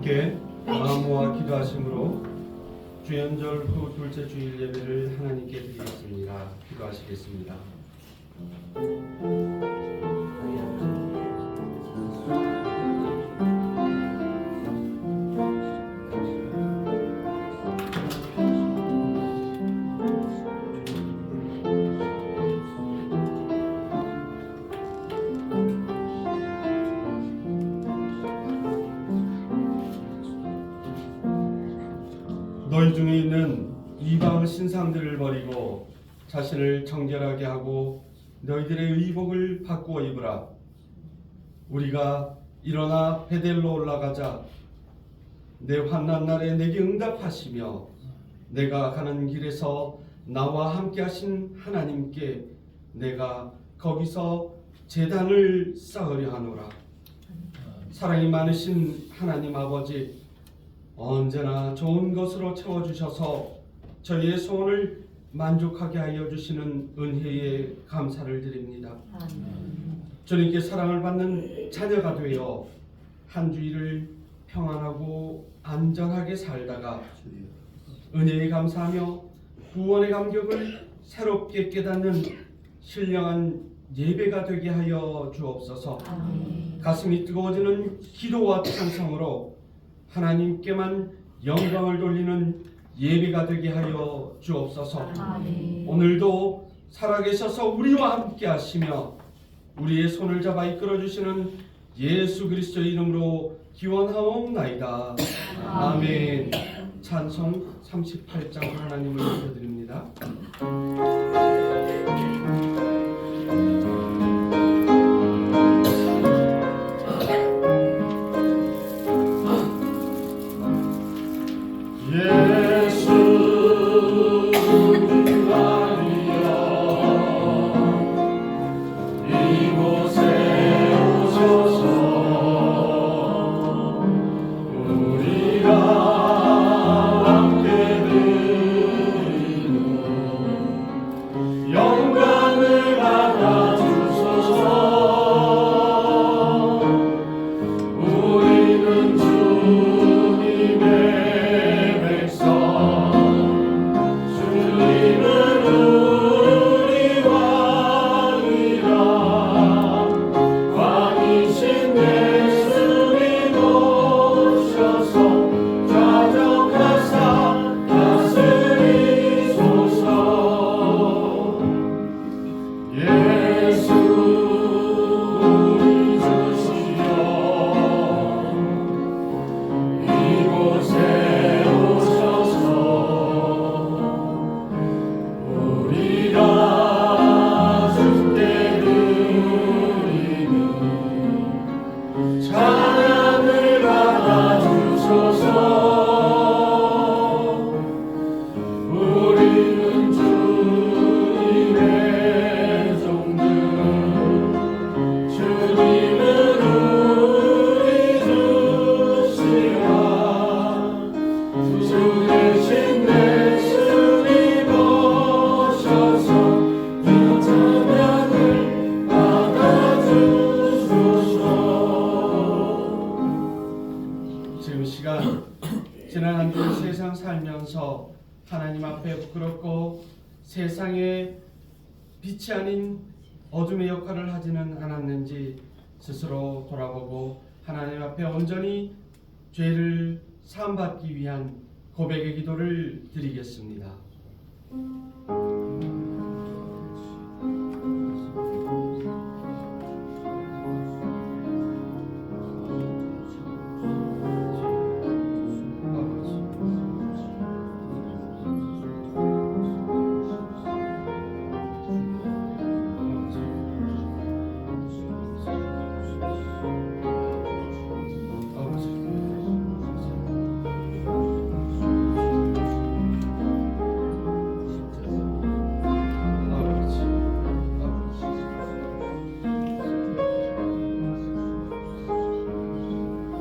함께 마음모아 기도하심으로 주연절 후 둘째 주일 예배를 하나님께 드리겠습니다. 기도하시겠습니다. 너희 중에 있는 이방 신상들을 버리고 자신을 정결하게 하고 너희들의 의복을 바꾸어 입으라. 우리가 일어나 베델로 올라가자. 내 환난 날에 내게 응답하시며 내가 가는 길에서 나와 함께 하신 하나님께 내가 거기서 제단을 쌓으려 하노라. 사랑이 많으신 하나님 아버지, 언제나 좋은 것으로 채워주셔서 저희의 소원을 만족하게 하여 주시는 은혜에 감사를 드립니다. 주님께 사랑을 받는 자녀가 되어 한 주일을 평안하고 안전하게 살다가 은혜에 감사하며 구원의 감격을 새롭게 깨닫는 신령한 예배가 되게 하여 주옵소서. 가슴이 뜨거워지는 기도와 찬송으로 하나님께만 영광을 돌리는 예배가 되게 하여 주옵소서. 오늘도 살아계셔서 우리와 함께 하시며 우리의 손을 잡아 이끌어 주시는 예수 그리스도의 이름으로 기원하옵나이다. 아멘. 찬송 38장 하나님을 드립니다. 지난 한 주 세상 살면서 하나님 앞에 부끄럽고 세상에 빛이 아닌 어둠의 역할을 하지는 않았는지 스스로 돌아보고 하나님 앞에 온전히 죄를 사함받기 위한 고백의 기도를 드리겠습니다.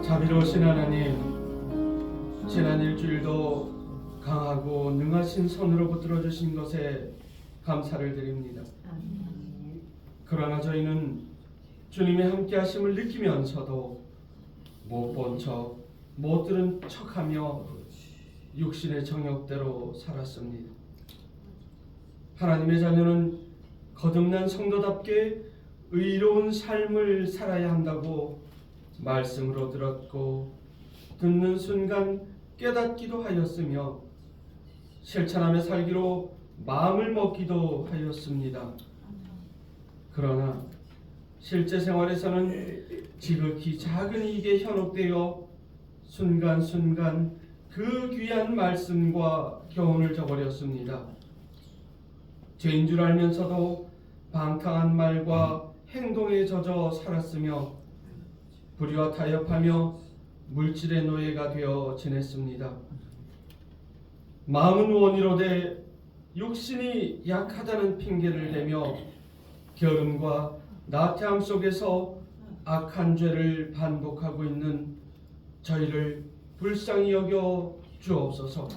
자비로우신 하나님, 지난 일주일도 강하고 능하신 손으로 붙들어 주신 것에 감사를 드립니다. 그러나 저희는 주님의 함께 하심을 느끼면서도 못 본 척 못 들은 척하며 육신의 정욕대로 살았습니다. 하나님의 자녀는 거듭난 성도답게 의로운 삶을 살아야 한다고 말씀으로 들었고 듣는 순간 깨닫기도 하였으며 실천하며 살기로 마음을 먹기도 하였습니다. 그러나 실제 생활에서는 지극히 작은 이익에 현혹되어 순간순간 그 귀한 말씀과 교훈을 저버렸습니다. 죄인 줄 알면서도 방탕한 말과 행동에 젖어 살았으며 불의와 타협하며 물질의 노예가 되어 지냈습니다. 마음은 원이로되 육신이 약하다는 핑계를 대며 게으름과 나태함 속에서 악한 죄를 반복하고 있는 저희를 불쌍히 여겨 주옵소서.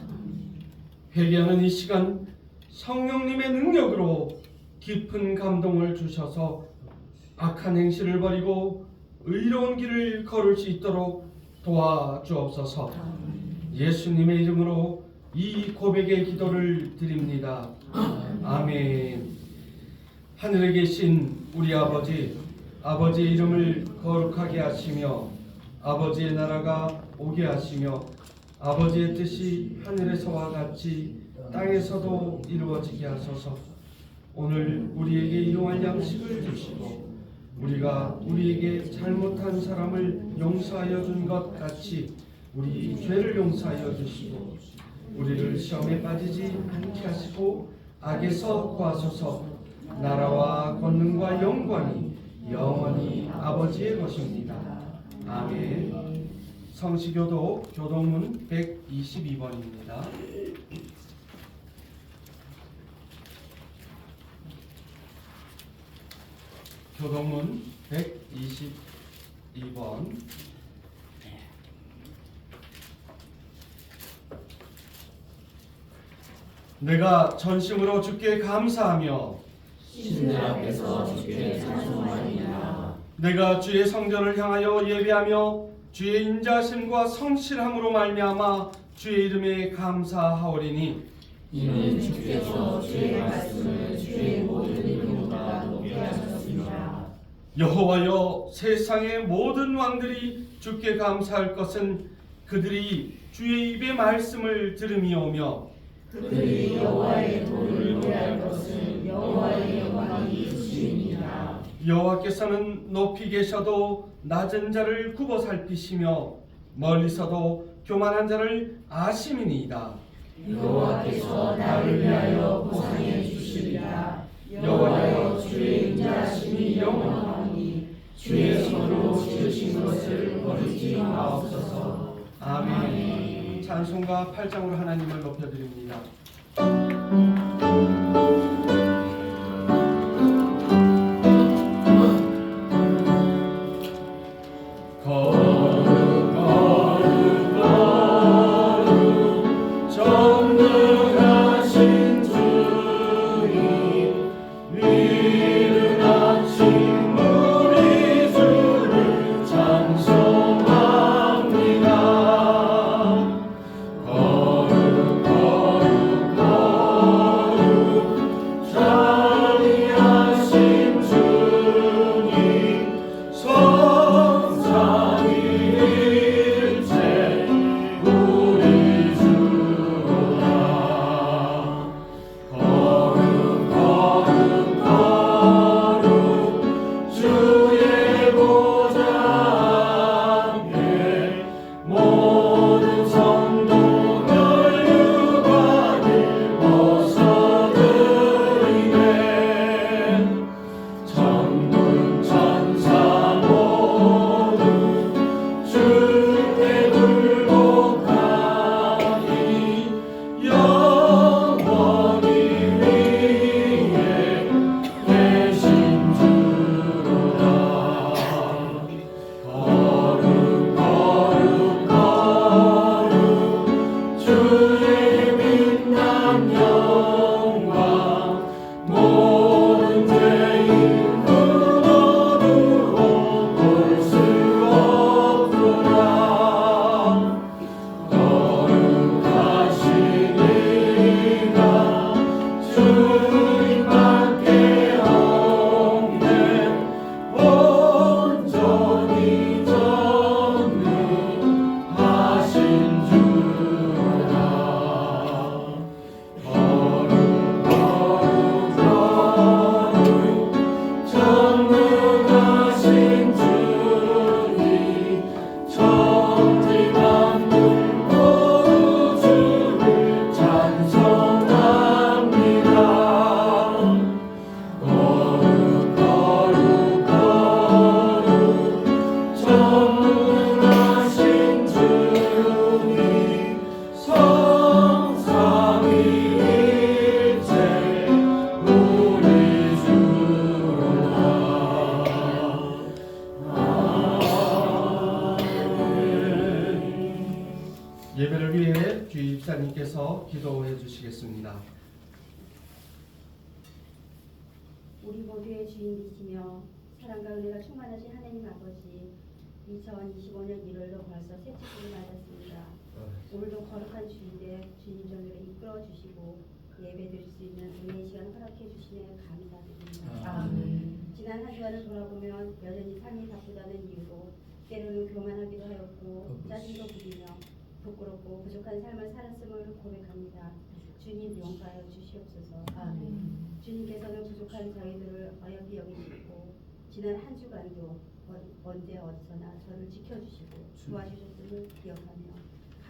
회개하는 이 시간 성령님의 능력으로 깊은 감동을 주셔서 악한 행실을 버리고 의로운 길을 걸을 수 있도록 도와주옵소서. 예수님의 이름으로 이 고백의 기도를 드립니다. 아멘. 하늘에 계신 우리 아버지, 아버지의 이름을 거룩하게 하시며 아버지의 나라가 오게 하시며 아버지의 뜻이 하늘에서와 같이 땅에서도 이루어지게 하소서. 오늘 우리에게 일용할 양식을 주시고 우리가 우리에게 잘못한 사람을 용서하여 준 것 같이 우리 죄를 용서하여 주시고 우리를 시험에 빠지지 않게 하시고 악에서 구하소서. 나라와 권능과 영광이 영원히 아버지의 것입니다. 아멘. 성시교도 교동문 122번입니다. 교동문 122번. 내가 전심으로 주께 감사하며 신들 앞에서 주께 찬송하리라. 내가 주의 성전을 향하여 예배하며 주의 인자심과 성실함으로 말미암아 주의 이름에 감사하오리니 이는 주께서 주의 말씀을 주의 모든 이름보다 높게 하셨습니다. 여호와여, 세상의 모든 왕들이 주께 감사할 것은 그들이 주의 입의 말씀을 들음이오며 그들이 여호와의 도를 노래할 것은 여호와의 영광이 주시니라. 여호와께서는 높이 계셔도 낮은 자를 굽어 살피시며 멀리서도 교만한 자를 아심이니이다. 여호와께서 나를 위하여 보상해 주시리라. 여호와여, 주의 인자하심이 영원하니 주의 손으로 지으신 것을 버리지 마옵소서. 아멘. 찬송가 8장으로 하나님을 높여드립니다. 거룩 예배를 위해 주의 집사님께서 기도해 주시겠습니다. 우리 모두의 주인이시며 사랑과 은혜가 충만하신 하나님 아버지, 2025년 1월도 벌써 새 축복을 맞았습니다. 오늘도 거룩한 주일에 주님 전으로 이끌어 주시고 예배 드릴 수 있는 은혜의 시간 허락해 주시네 감사드립니다. 아멘. 지난 한 주간을 돌아보면 여전히 삶이 바쁘다는 이유로 때로는 교만하기도 하였고 짜증도 부리며 부끄럽고 부족한 삶을 살았음을 고백합니다. 주님 용서하여 주시옵소서. 아멘. 주님께서는 부족한 저희들을 어여삐 여기시고 지난 한 주간도 언제 어디서나 저를 지켜주시고 도와주셨음을 기억하며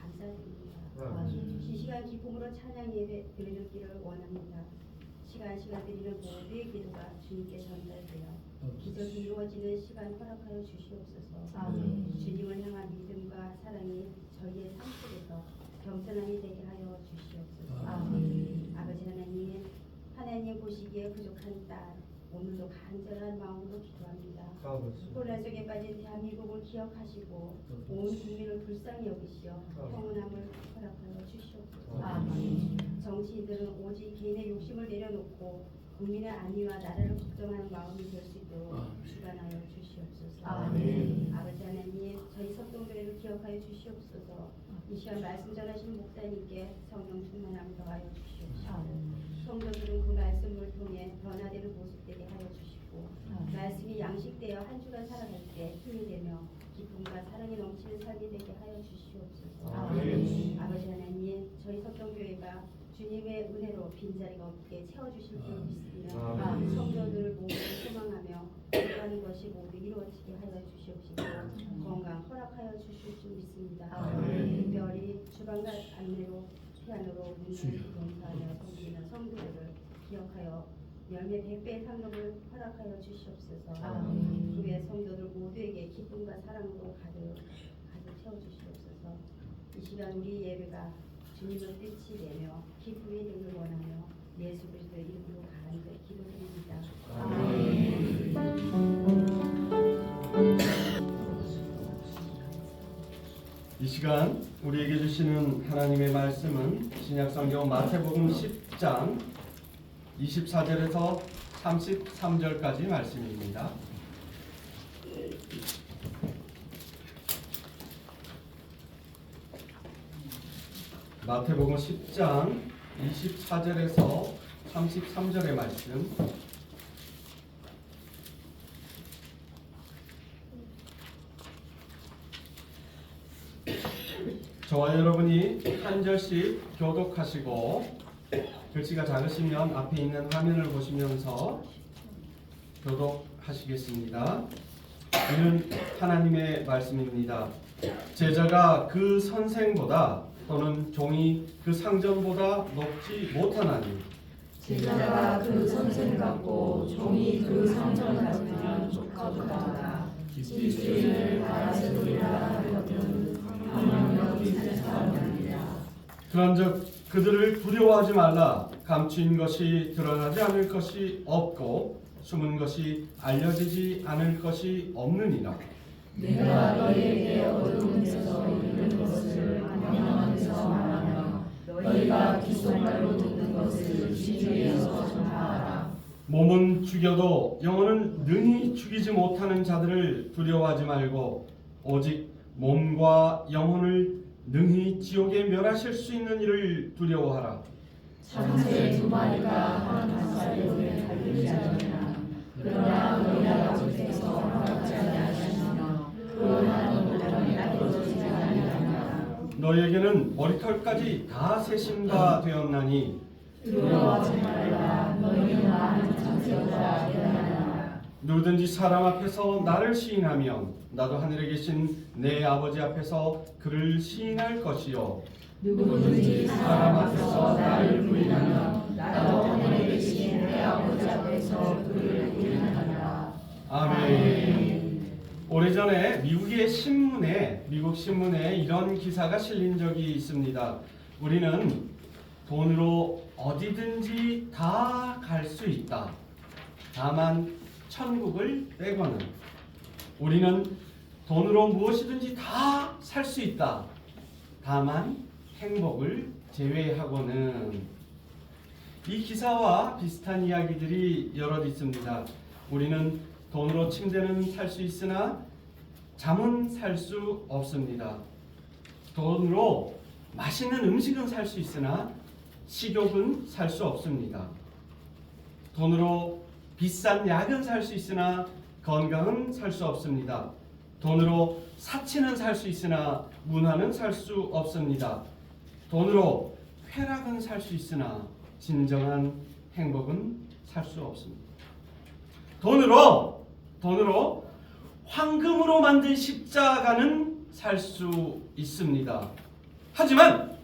감사드립니다. 아멘. 이 시간 기쁨으로 찬양 예배 드리기를 원합니다. 시간 드리는 모두의 기도가 주님께 전달되어 기적이 이루어지는 시간 허락하여 주시옵소서. 아멘. 주님을 향한 믿음과 사랑이 저희의 삶 속에서 경선함이 되게 하여 주시옵소서. 아멘. 아버지 하나님 보시기에 부족한 딸 오늘도 간절한 마음으로 기도합니다. 혼란 속에 빠진 대한민국을 기억하시고 온 국민을 불쌍히 여기시어 평온함을 허락하여 주시옵소서. 아멘. 정치인들은 오직 개인의 욕심을 내려놓고 국민의 안위와 나라를 걱정하는 마음이 될 수 있도록 주관하여 주시옵소서. 아멘. 아버지 하나님 저희 석동교회를 기억하여 주시옵소서. 이 시간 말씀 전하신 목사님께 성령 충만함을 더하여 주시옵소서. 성도들은 그 말씀을 통해 변화되는 모습 되게 하여 주시고 말씀이 양식되어 한 주간 살아갈 때 힘이 되며 기쁨과 사랑이 넘치는 삶이 되게 하여 주시옵소서. 아멘. 아버지 하나님 저희 석동교회가 주님의 은혜로 빈자리가 없게 채워주실 줄 믿으며 아멘. 성도들을 모두 소망하며 기도하는 것이 모두 이루어지게 하여 주시옵시고 건강 허락하여 주실 줄 믿습니다. 아멘. 특별히 주방과 안내로 피아노로 문화를 봉사하며 섬기는 성도들을 기억하여 열매 100배의 상급을 허락하여 주시옵소서. 아멘. 주의 성도들 모두에게 기쁨과 사랑으로 가득 채워주시옵소서. 이 시간 우리 예배가 주님을 뜻이 되며 기쁨이 되길 원하며 예수 그리스도의 이름으로 간절히 기도드립니다. 이 시간 우리에게 주시는 하나님의 말씀은 신약성경 마태복음 10장 24절에서 33절까지 말씀입니다. 마태복음 10장 24절에서 33절의 말씀. 저와 여러분이 한 절씩 교독하시고 글씨가 작으시면 앞에 있는 화면을 보시면서 교독하시겠습니다. 이는 하나님의 말씀입니다. 제자가 그 선생보다 또는 종이 그 상전보다 높지 못하나니 제자가 그 선생 같고 종이 그 상전 같으면 족하도다. 집주인을 바라세우리라 하거든 하나님과 비슷하느니라. 그런즉 그들을 두려워하지 말라. 감추인 것이 드러나지 않을 것이 없고 숨은 것이 알려지지 않을 것이 없느니라. 내가 너희에게 어두운 데서 이른 것을 광명한 데서 말하며 너희가 귓속말로 듣는 것을 지주에서 전하라. 몸은 죽여도 영혼은 능히 죽이지 못하는 자들을 두려워하지 말고 오직 몸과 영혼을 능히 지옥에 멸하실 수 있는 이를 두려워하라. 참새 두 마리가 한 밭살에 달리지 않느냐. 그러나 너희 아버지께서 허락지 아니하시며 그 하나도 못함이 떨어지지 아니하느냐. 너희에게는 머리털까지 다 세심가 되었나니 두려워하지 말라. 너희는 많은 참새보다 대단하다. 누구든지 사람 앞에서 나를 시인하면 나도 하늘에 계신 내 아버지 앞에서 그를 시인할 것이요 누구든지 사람 앞에서 나를 부인하면 나도 하늘에 계신 내 아버지 앞에서 그를 부인하리라. 아멘. 오래전에 미국 신문에 이런 기사가 실린 적이 있습니다. 우리는 돈으로 어디든지 다 갈 수 있다. 다만 천국을 빼고는 우리는 돈으로 무엇이든지 다 살 수 있다. 다만 행복을 제외하고는. 이 기사와 비슷한 이야기들이 여럿 있습니다. 우리는 돈으로 침대는 살 수 있으나 잠은 살 수 없습니다. 돈으로 맛있는 음식은 살 수 있으나 식욕은 살 수 없습니다. 돈으로 비싼 약은 살 수 있으나 건강은 살 수 없습니다. 돈으로 사치는 살 수 있으나 문화는 살 수 없습니다. 돈으로 쾌락은 살 수 있으나 진정한 행복은 살 수 없습니다. 돈으로 황금으로 만든 십자가는 살 수 있습니다. 하지만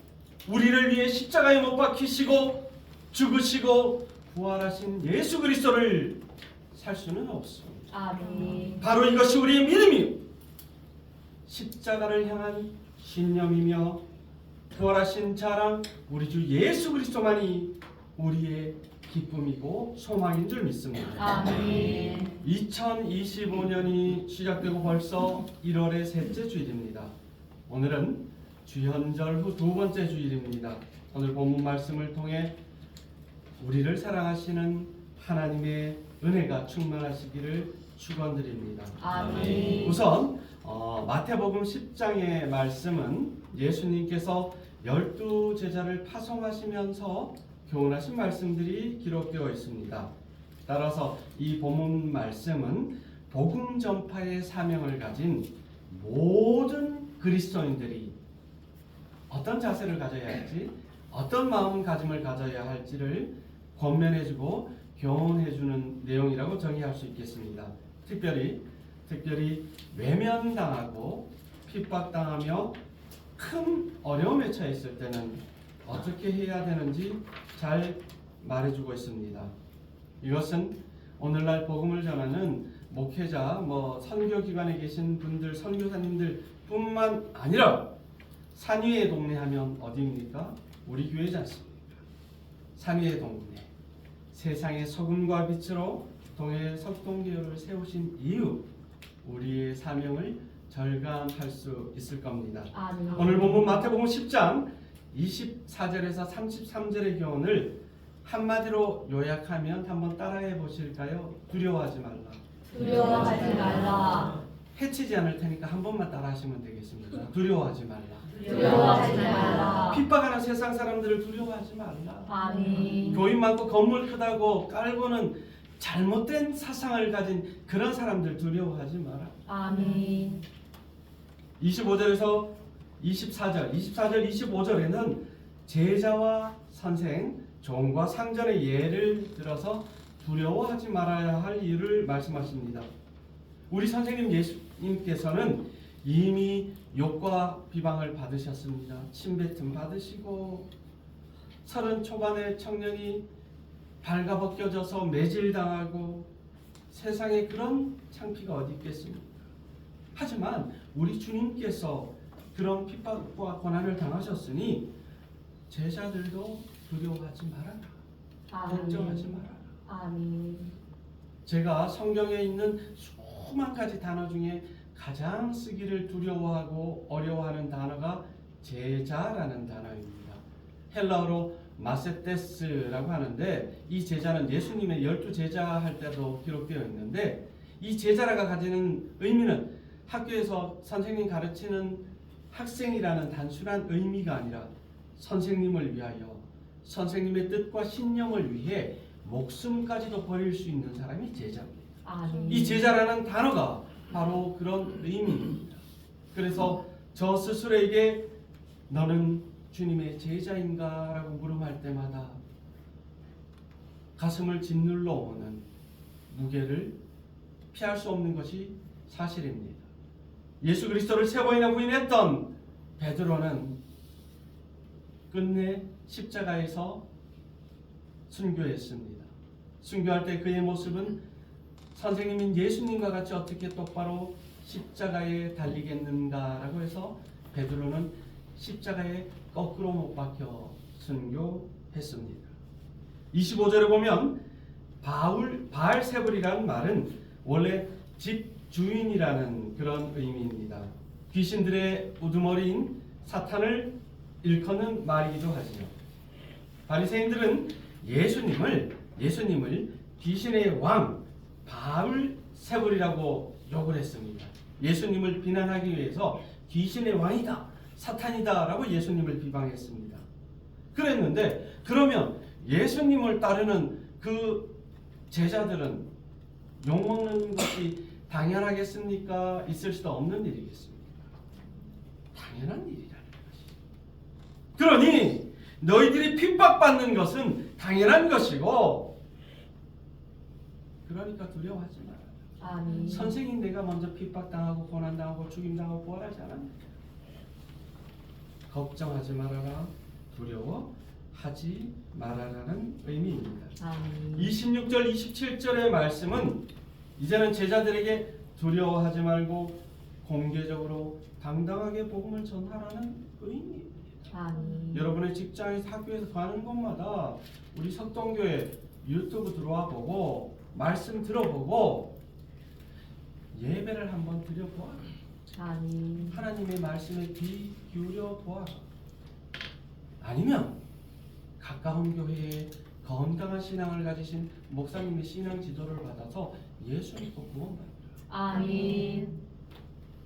우리를 위해 십자가에 못 박히시고 죽으시고 부활하신 예수 그리스도를 살 수는 없습니다. 아멘. 바로 이것이 우리의 믿음이요 십자가를 향한 신념이며 부활하신 자랑 우리 주 예수 그리스도만이 우리의 기쁨이고 소망인 줄 믿습니다. 아멘. 2025년이 시작되고 벌써 1월의 셋째 주일입니다. 오늘은 주현절 후 두 번째 주일입니다. 오늘 본문 말씀을 통해 우리를 사랑하시는 하나님의 은혜가 충만하시기를 축원드립니다. 아멘. 우선 마태복음 10장의 말씀은 예수님께서 12제자를 파송하시면서 교훈하신 말씀들이 기록되어 있습니다. 따라서 이 본문 말씀은 복음 전파의 사명을 가진 모든 그리스도인들이 어떤 자세를 가져야 할지, 어떤 마음가짐을 가져야 할지를 권면해주고 교훈해주는 내용이라고 정의할 수 있겠습니다. 특별히 외면당하고 핍박당하며 큰 어려움에 처했을 때는 어떻게 해야 되는지 잘 말해주고 있습니다. 이것은 오늘날 복음을 전하는 목회자, 선교기관에 계신 분들, 선교사님들 뿐만 아니라 산 위의 동네 하면 어디입니까? 우리 교회지 않습니까? 산 위의 동네, 세상의 소금과 빛으로 동해 석동교회를 세우신 이유, 우리의 사명을 절감할 수 있을 겁니다. 아멘. 오늘 본문 마태복음 10장 24절에서 33절의 교훈을 한마디로 요약하면 한번 따라해 보실까요? 두려워하지 말라. 두려워하지 말라. 해치지 않을 테니까 한 번만 따라하시면 되겠습니다. 두려워하지 말라. 두려워하지 말라. 핍박하는 세상 사람들을 두려워하지 말라. 아멘. 교인 많고 건물 크다고 깔고는 잘못된 사상을 가진 그런 사람들 두려워하지 마라. 아멘. 25절에서 24절, 25절에는 제자와 선생, 종과 상전의 예를 들어서 두려워하지 말아야 할 이유를 말씀하십니다. 우리 선생님 예수님께서는 이미 욕과 비방을 받으셨습니다. 침뱉음 받으시고 30 초반의 청년이 발가벗겨져서 매질당하고 세상에 그런 창피가 어디 있겠습니까? 하지만 우리 주님께서 그런 핍박과 고난을 당하셨으니 제자들도 두려워하지 말아라. 걱정하지 말아라. 아멘. 제가 성경에 있는 수만 가지 단어 중에 가장 쓰기를 두려워하고 어려워하는 단어가 제자라는 단어입니다. 헬라어로 마세테스라고 하는데 이 제자는 예수님의 12제자 할 때도 기록되어 있는데 이 제자라가 가지는 의미는 학교에서 선생님 가르치는 학생이라는 단순한 의미가 아니라 선생님을 위하여 선생님의 뜻과 신념을 위해 목숨까지도 버릴 수 있는 사람이 제자입니다. 아멘. 이 제자라는 단어가 바로 그런 의미입니다. 그래서 저 스스로에게 너는 주님의 제자인가? 라고 물음할 때마다 가슴을 짓눌러 오는 무게를 피할 수 없는 것이 사실입니다. 예수 그리스도를 세 번이나 부인했던 베드로는 끝내 십자가에서 순교했습니다. 순교할 때 그의 모습은 선생님인 예수님과 같이 어떻게 똑바로 십자가에 달리겠는가라고 해서 베드로는 십자가에 거꾸로 못 박혀 순교했습니다. 25절에 보면 바알세불이라는 말은 원래 집 주인이라는 그런 의미입니다. 귀신들의 우두머리인 사탄을 일컫는 말이기도 하지요. 바리새인들은 예수님을 귀신의 왕 바울세불이라고 욕을 했습니다. 예수님을 비난하기 위해서 귀신의 왕이다, 사탄이다 라고 예수님을 비방했습니다. 그랬는데 그러면 예수님을 따르는 그 제자들은 욕먹는 것이 당연하겠습니까? 있을 수도 없는 일이겠습니까? 당연한 일이라는 것이. 그러니 너희들이 핍박받는 것은 당연한 것이고, 그러니까 두려워하지 마라. 아멘. 선생님, 내가 먼저 핍박당하고 고난당하고 죽임당하고 부활하지 않았는데 걱정하지 말아라, 두려워하지 말아라는 의미입니다. 아멘. 26절 27절의 말씀은 이제는 제자들에게 두려워하지 말고 공개적으로 당당하게 복음을 전하라는 의미입니다. 아멘. 여러분의 직장에서 학교에서 가는 곳마다 우리 석동교회 유튜브 들어와 보고 말씀 들어보고 예배를 한번 드려보아라. 아멘. 하나님의 말씀에 귀 기울여 보아라. 아니면 가까운 교회에 건강한 신앙을 가지신 목사님의 신앙 지도를 받아서 예수 믿고 구원받으라. 아멘.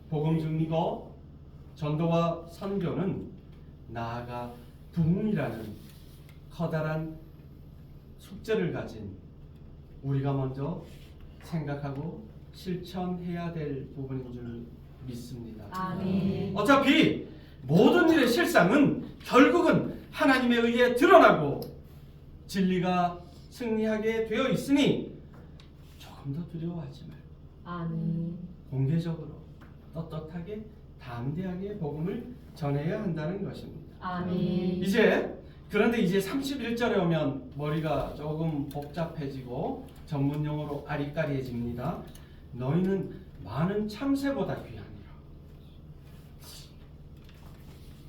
복음 증거, 전도와 선교는 나아가 부흥이라는 커다란 숙제를 가진 우리가 먼저 생각하고 실천해야 될 부분인 줄 믿습니다. 아멘. 어차피 모든 일의 실상은 결국은 하나님에 의해 드러나고 진리가 승리하게 되어 있으니 조금 더 두려워하지 말고 아멘. 공개적으로 떳떳하게 담대하게 복음을 전해야 한다는 것입니다. 아멘. 그런데 이제 31절에 오면 머리가 조금 복잡해지고 전문 용어로 아리까리해집니다. 너희는 많은 참새보다 귀하니라.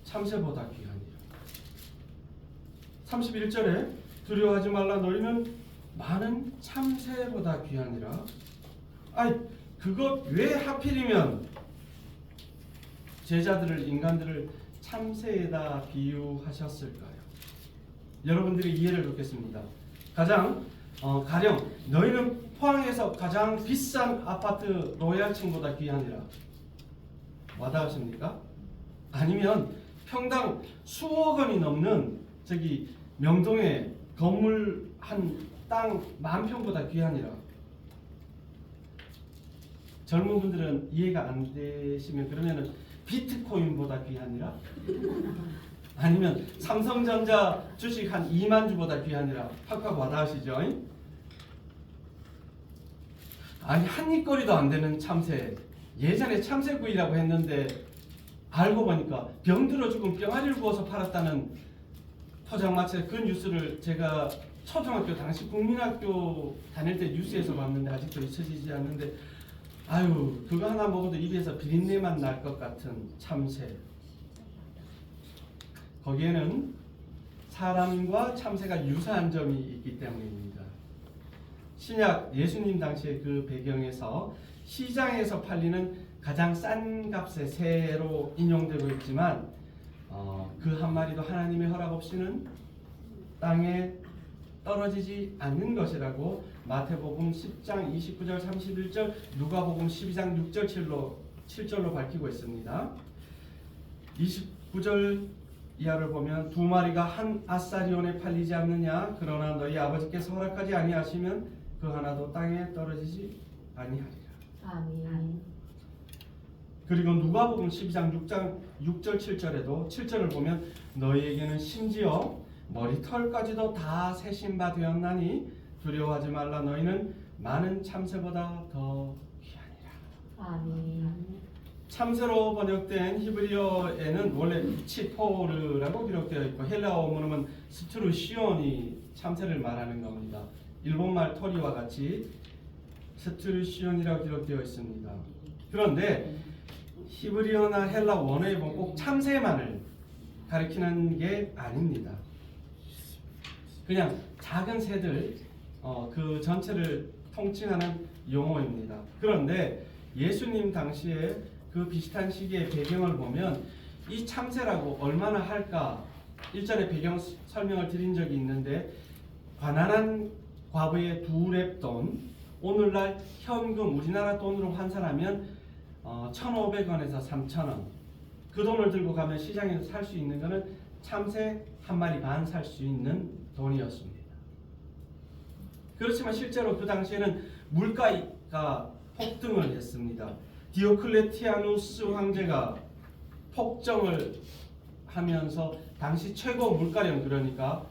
참새보다 귀하니라. 31절에 두려워하지 말라, 너희는 많은 참새보다 귀하니라. 아이, 그것 왜 하필이면 제자들을, 인간들을 참새에다 비유하셨을까요? 여러분들이 이해를 돕겠습니다. 가령 너희는 포항에서 가장 비싼 아파트 로얄층보다 귀하니라. 와닿으십니까? 아니면 평당 수억 원이 넘는 저기 명동에 건물 한 땅 10,000평보다 귀하니라. 젊은 분들은 이해가 안 되시면 그러면은 비트코인보다 귀하니라? 아니면 삼성전자 주식 한 2만 주보다 귀하니라? 팍팍 와닿으시죠? 아니, 한입거리도 안 되는 참새. 예전에 참새구이라고 했는데 알고 보니까 병들어 죽은 병아리를 구워서 팔았다는 포장마차 그 뉴스를 제가 초등학교 당시 국민학교 다닐 때 뉴스에서 봤는데 아직도 잊혀지지 않는데, 아유, 그거 하나 먹어도 입에서 비린내만 날 것 같은 참새. 거기에는 사람과 참새가 유사한 점이 있기 때문입니다. 신약 예수님 당시의 그 배경에서 시장에서 팔리는 가장 싼 값의 새로 인용되고 있지만 그 한 마리도 하나님의 허락 없이는 땅에 떨어지지 않는 것이라고 마태복음 10장 29절 31절, 누가복음 12장 6절 7절로 밝히고 있습니다. 29절 이하를 보면 두 마리가 한 아사리온에 팔리지 않느냐, 그러나 너희 아버지께서 허락하지 아니하시면 그 하나도 땅에 떨어지지 아니하리라. 아멘. 그리고 누가복음 12장 6절 7절에도 7절을 보면 너희에게는 심지어 머리털까지도 다 세신 바 되었나니 두려워하지 말라, 너희는 많은 참새보다 더 귀하니라. 아멘. 참새로 번역된 히브리어에는 원래 치포르라고 기록되어 있고 헬라어 원문은 스트루시온이 참새를 말하는 겁니다. 일본말 토리와 같이 스트루시온이라고 기록되어 있습니다. 그런데 히브리어나 헬라 원어에 보면 꼭 참새만을 가리키는 게 아닙니다. 그냥 작은 새들 그 전체를 통칭하는 용어입니다. 그런데 예수님 당시에 그 비슷한 시기의 배경을 보면 이 참새라고 얼마나 할까? 일전에 배경 설명을 드린 적이 있는데 가난한 과부의 2랩돈, 오늘날 현금 우리나라 돈으로 환산하면 1,500원에서 3,000원. 그 돈을 들고 가면 시장에서 살 수 있는 거는 참새 한 마리 반 살 수 있는 돈이었습니다. 그렇지만 실제로 그 당시에는 물가가 폭등을 했습니다. 디오클레티아누스 황제가 폭정을 하면서 당시 최고 물가령, 그러니까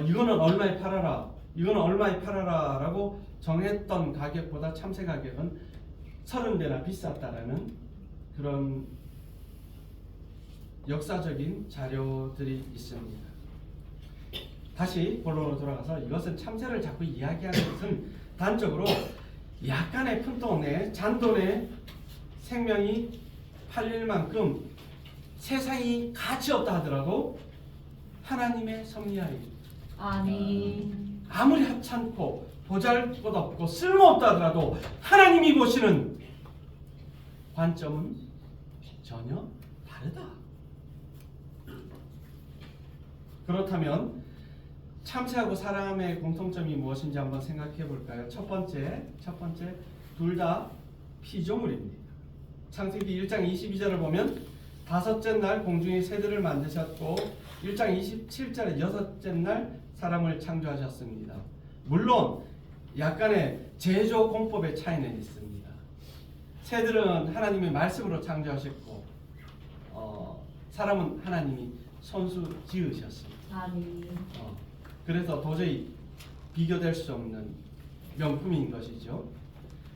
이거는 얼마에 팔아라, 이거는 얼마에 팔아라 라고 정했던 가격보다 참새 가격은 30배나 비쌌다라는 그런 역사적인 자료들이 있습니다. 다시 본론으로 돌아가서 이것은 참새를 자꾸 이야기하는 것은 단적으로 약간의 푼돈에 잔돈에 생명이 팔릴 만큼 세상이 가치 없다 하더라도 하나님의 섭리하에 아멘. 아무리 하찮고 보잘것없고 쓸모없다 하더라도 하나님이 보시는 관점은 전혀 다르다. 그렇다면 참새하고 사람의 공통점이 무엇인지 한번 생각해 볼까요? 첫 번째, 둘 다 피조물입니다. 창세기 1장 22절을 보면 다섯째 날 공중의 새들을 만드셨고 1장 27절에 여섯째 날 사람을 창조하셨습니다. 물론 약간의 제조 공법의 차이는 있습니다. 새들은 하나님의 말씀으로 창조하셨고 사람은 하나님이 손수 지으셨습니다. 아멘. 그래서 도저히 비교될 수 없는 명품인 것이죠.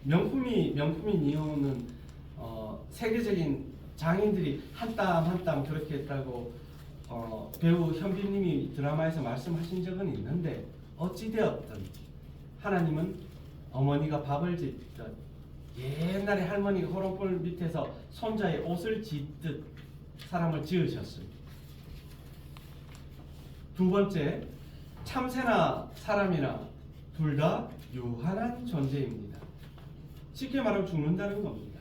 명품인 이유는 세계적인 장인들이 한 땀 한 땀 그렇게 했다고 배우 현빈님이 드라마에서 말씀하신 적은 있는데, 어찌되었든 하나님은 어머니가 밥을 짓듯 옛날에 할머니가 호롱불 밑에서 손자의 옷을 짓듯 사람을 지으셨습니다. 두 번째, 참새나 사람이나 둘 다 유한한 존재입니다. 쉽게 말하면 죽는다는 겁니다.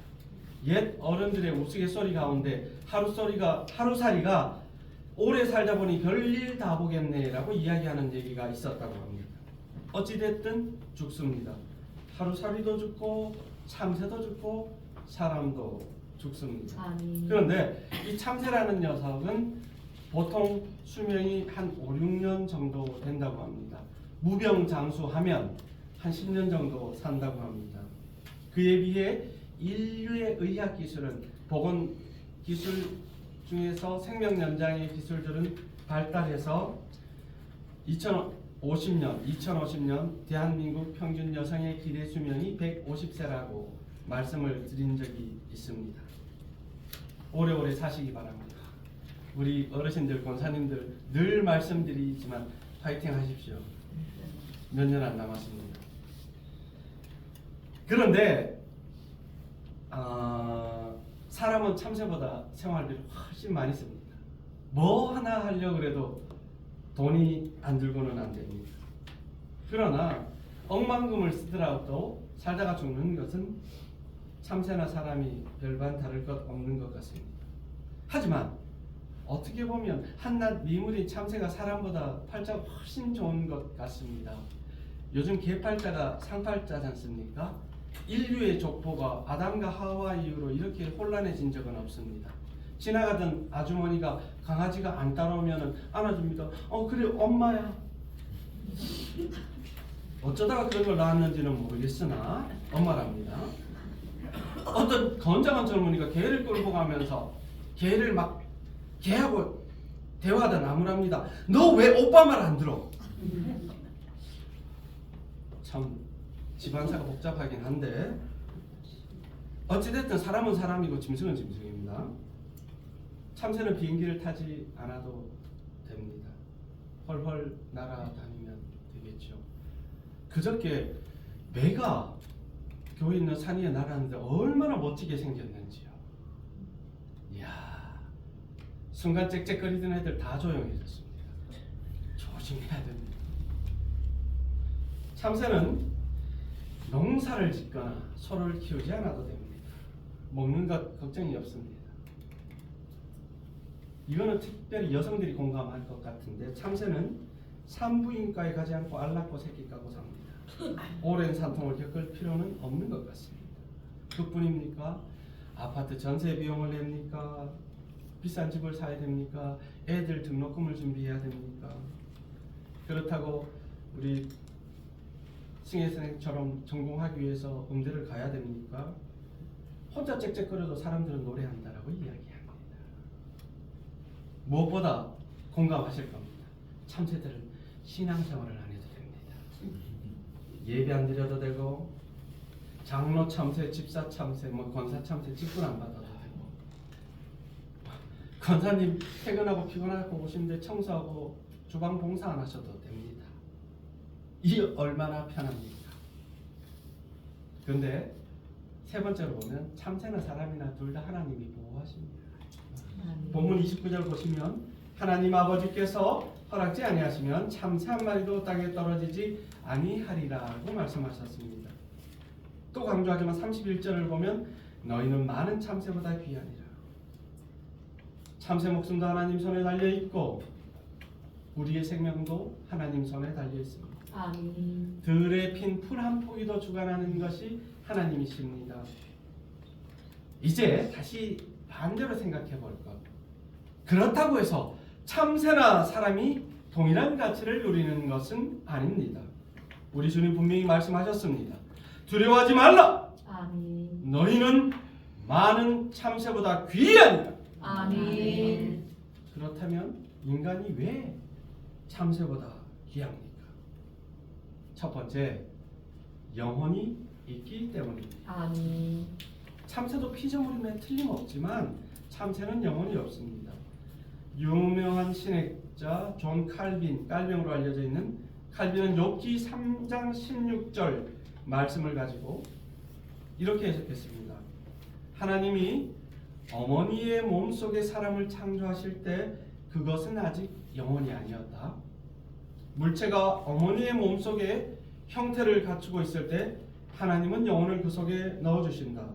옛 어른들의 우스갯소리 가운데 하루살이가 오래 살다 보니 별일 다 보겠네라고 이야기하는 얘기가 있었다고 합니다. 어찌됐든 죽습니다. 하루살이도 죽고 참새도 죽고 사람도 죽습니다. 아멘. 그런데 이 참새라는 녀석은 보통 수명이 한 5, 6년 정도 된다고 합니다. 무병장수하면 한 10년 정도 산다고 합니다. 그에 비해 인류의 의학 기술은, 보건 기술 중에서 생명 연장의 기술들은 발달해서 2050년 대한민국 평균 여성의 기대 수명이 150세라고 말씀을 드린 적이 있습니다. 오래오래 사시기 바랍니다. 우리 어르신들, 권사님들 늘 말씀드리지만 파이팅 하십시오. 몇 년 안 남았습니다. 그런데 사람은 참새보다 생활비를 훨씬 많이 씁니다. 뭐 하나 하려고 그래도 돈이 안 들고는 안 됩니다. 그러나 억만금을 쓰더라도 살다가 죽는 것은 참새나 사람이 별반 다를 것 없는 것 같습니다. 하지만 어떻게 보면 한낱 미물인 참새가 사람보다 팔자가 훨씬 좋은 것 같습니다. 요즘 개팔자가 상팔자지 않습니까? 인류의 족보가 아담과 하와 이후로 이렇게 혼란해진 적은 없습니다. 지나가던 아주머니가 강아지가 안 따라오면 안아줍니다. 그래 엄마야. 어쩌다가 그런 걸 낳았는지는 모르겠으나 엄마랍니다. 어떤 건장한 젊은이가 개를 끌고 가면서 개를 막 개하고 대화하다 나무랍니다. 너 왜 오빠 말 안 들어? 참 집안사가 복잡하긴 한데 어찌됐든 사람은 사람이고 짐승은 짐승입니다. 참새는 비행기를 타지 않아도 됩니다. 헐헐 날아다니면 되겠죠. 그저께 매가 교회 있는 산 위에 날았는데 얼마나 멋지게 생겼는지요. 이야, 순간 짹짹거리던 애들 다 조용해졌습니다. 조심해야 됩니다. 참새는 농사를 짓거나 소를 키우지 않아도 됩니다. 먹는 것 걱정이 없습니다. 이거는 특별히 여성들이 공감할 것 같은데 참새는 산부인과에 가지 않고 알 낳고 새끼 까고 삽니다. 오랜 산통을 겪을 필요는 없는 것 같습니다. 그뿐입니까? 아파트 전세 비용을 냅니까? 비싼 집을 사야 됩니까? 애들 등록금을 준비해야 됩니까? 그렇다고 우리 승혜 선생처럼 전공하기 위해서 음대를 가야 됩니까? 혼자 짹짹거려도 사람들은 노래한다라고 이야기합니다. 무엇보다 공감하실 겁니다. 참새들은 신앙생활을 안 해도 됩니다. 예배 안 드려도 되고 장로 참새, 집사 참새, 권사 참새 직분 안 받아도 되고 권사님 퇴근하고 피곤하고 오시는데 청소하고 주방 봉사 안 하셔도 됩니다. 이 얼마나 편합니까? 그런데 세 번째로 보면 참새나 사람이나 둘 다 하나님이 보호하십니다. 본문 29절 보시면 하나님 아버지께서 허락지 아니하시면 참새 한 마리도 땅에 떨어지지 아니하리라고 말씀하셨습니다. 또 강조하지만 31절을 보면 너희는 많은 참새보다 귀하니라. 참새 목숨도 하나님 손에 달려 있고 우리의 생명도 하나님 손에 달려 있습니다. 아멘. 들에 핀 풀 한 포기도 주관하는 것이 하나님이십니다. 이제 다시 반대로 생각해 볼 것. 그렇다고 해서 참새나 사람이 동일한 가치를 누리는 것은 아닙니다. 우리 주님 분명히 말씀하셨습니다. 두려워하지 말라. 아멘. 너희는 많은 참새보다 귀하니라. 아멘. 그렇다면 인간이 왜 참새보다 귀합니까? 첫 번째, 영혼이 있기 때문입니다. 아멘. 참새도 피조물임에 틀림없지만 참새는 영혼이 없습니다. 유명한 신학자 존 칼빈으로 알려져 있는 칼빈은 욥기 3장 16절 말씀을 가지고 이렇게 해석했습니다. 하나님이 어머니의 몸속에 사람을 창조하실 때 그것은 아직 영혼이 아니었다. 물체가 어머니의 몸속에 형태를 갖추고 있을 때 하나님은 영혼을 그 속에 넣어주신다.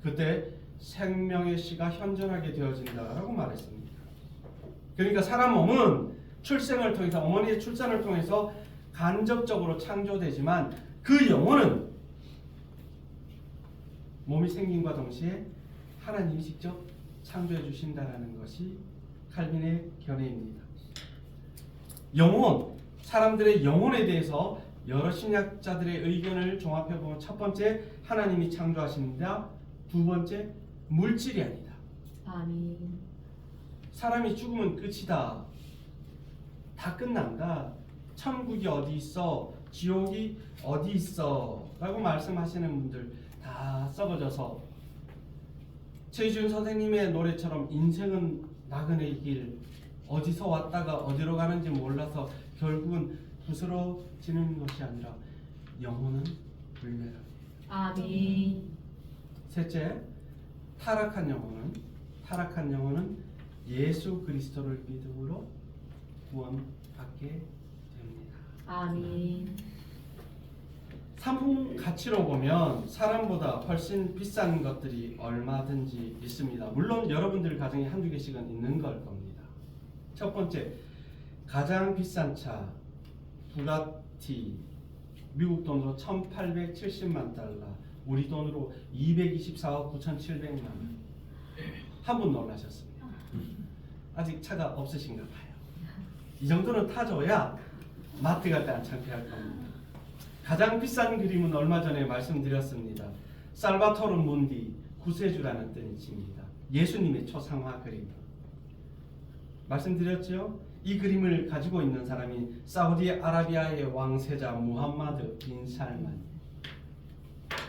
그때 생명의 씨가 현존하게 되어진다라고 말했습니다. 그러니까 사람 몸은 출생을 통해서 어머니의 출산을 통해서 간접적으로 창조되지만 그 영혼은 몸이 생김과 동시에 하나님이 직접 창조해 주신다라는 것이 칼빈의 견해입니다. 영혼, 사람들의 영혼에 대해서 여러 신학자들의 의견을 종합해 보면 첫 번째, 하나님이 창조하신다. 두 번째, 물질이 아니다. 아멘. 사람이 죽으면 끝이다. 다 끝난다. 천국이 어디 있어? 지옥이 어디 있어? 라고 말씀하시는 분들 다 썩어져서 최희준 선생님의 노래처럼 인생은 나그네의 길, 어디서 왔다가 어디로 가는지 몰라서 결국은 부스러지는 것이 아니라 영혼은 불멸합니다. 아멘. 셋째, 타락한 영혼은 예수 그리스도를 믿음으로 구원받게 됩니다. 아멘. 상품 가치로 보면 사람보다 훨씬 비싼 것들이 얼마든지 있습니다. 물론 여러분들 가정에 한두 개씩은 있는 걸 겁니다. 첫 번째, 가장 비싼 차 부가티, 미국 돈으로 1870만 달러, 우리 돈으로 224억 9,700만 원. 한 분 놀라셨습니다. 아직 차가 없으신가 봐요. 이 정도는 타줘야 마트 갈 때 안 창피할 겁니다. 가장 비싼 그림은 얼마 전에 말씀드렸습니다. 살바토르 문디, 구세주라는 뜻입니다. 예수님의 초상화 그림. 말씀드렸죠? 이 그림을 가지고 있는 사람이 사우디아라비아의 왕세자 무함마드 빈 살만.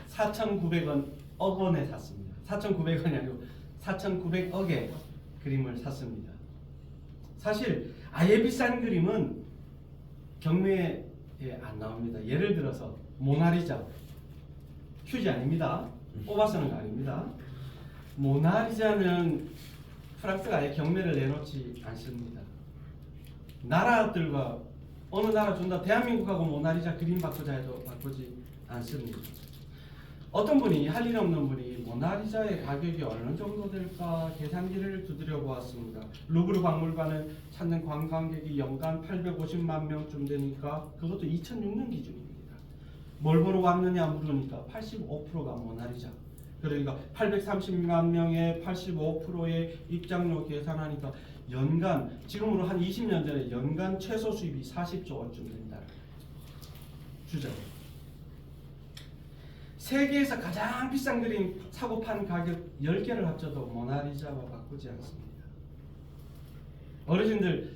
4,900억 원에 샀습니다. 4,900원이 아니고 4,900억에 그림을 샀습니다. 사실 아예 비싼 그림은 경매에 안 나옵니다. 예를 들어서 모나리자, 큐지 아닙니다. 뽑아서는 거 아닙니다. 모나리자는 프랑스가 아예 경매를 내놓지 않습니다. 나라들과 어느 나라 준다, 대한민국하고 모나리자 그림 바꾸자 해도 바꾸지 않습니다. 어떤 분이 할 일 없는 분이 모나리자의 가격이 어느 정도 될까 계산기를 두드려 보았습니다. 루브르 박물관을 찾는 관광객이 연간 850만 명쯤 되니까 그것도 2006년 기준입니다. 뭘 보러 왔느냐 물으니까 85%가 모나리자. 그러니까 830만 명의 85%의 입장료 계산하니까 연간 지금으로 한 20년 전에 연간 최소 수입이 40조 원쯤 된다. 주죠. 세계에서 가장 비싼 그림 사고 판 가격 10개를 합쳐도 모나리자와 바꾸지 않습니다. 어르신들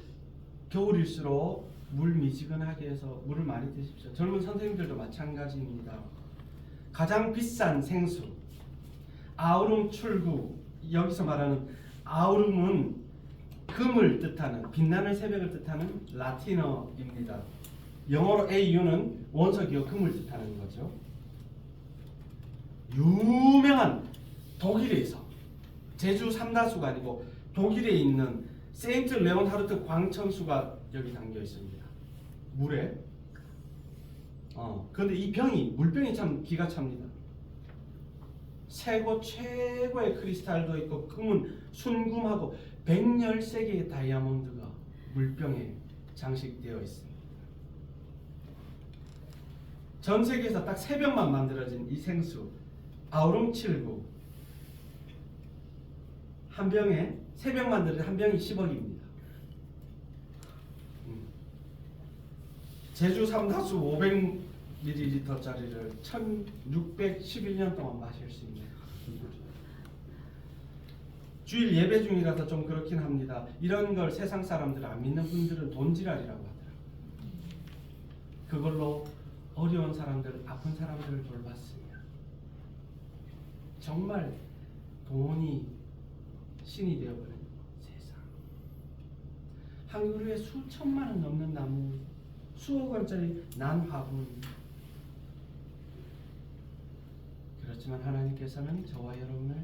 겨울일수록 물 미지근하게 해서 물을 많이 드십시오. 젊은 선생님들도 마찬가지입니다. 가장 비싼 생수 아우름 출구, 여기서 말하는 아우름은 금을 뜻하는 빛나는 새벽을 뜻하는 라틴어입니다. 영어로 AU는 원석이요 금을 뜻하는 거죠. 유명한 독일에서 제주 삼다수가 아니고 독일에 있는 세인트 레온하르트 광천수가 여기 담겨 있습니다. 물에. 근데 이 병이 물병이 참 기가 찹니다. 세고 최고의 크리스탈도 있고 금은 순금하고 113개의 다이아몬드가 물병에 장식되어 있습니다. 전 세계에서 딱 3병만 만들어진 이 생수 아우름 79 한 병에 3병 만들어진 한 병이 10억입니다. 제주 삼다수 500ml짜리를 1611년 동안 마실 수 있는 주일 예배 중이라서 좀 그렇긴 합니다. 이런 걸 세상 사람들 안 믿는 분들은 돈지랄이라고 하더라고요. 그걸로 어려운 사람들, 아픈 사람들을 돌봤습니다. 정말 돈이 신이 되어버린 세상. 한 그루에 수천만 원 넘는 나무, 수억 원짜리 난 화분. 그렇지만 하나님께서는 저와 여러분을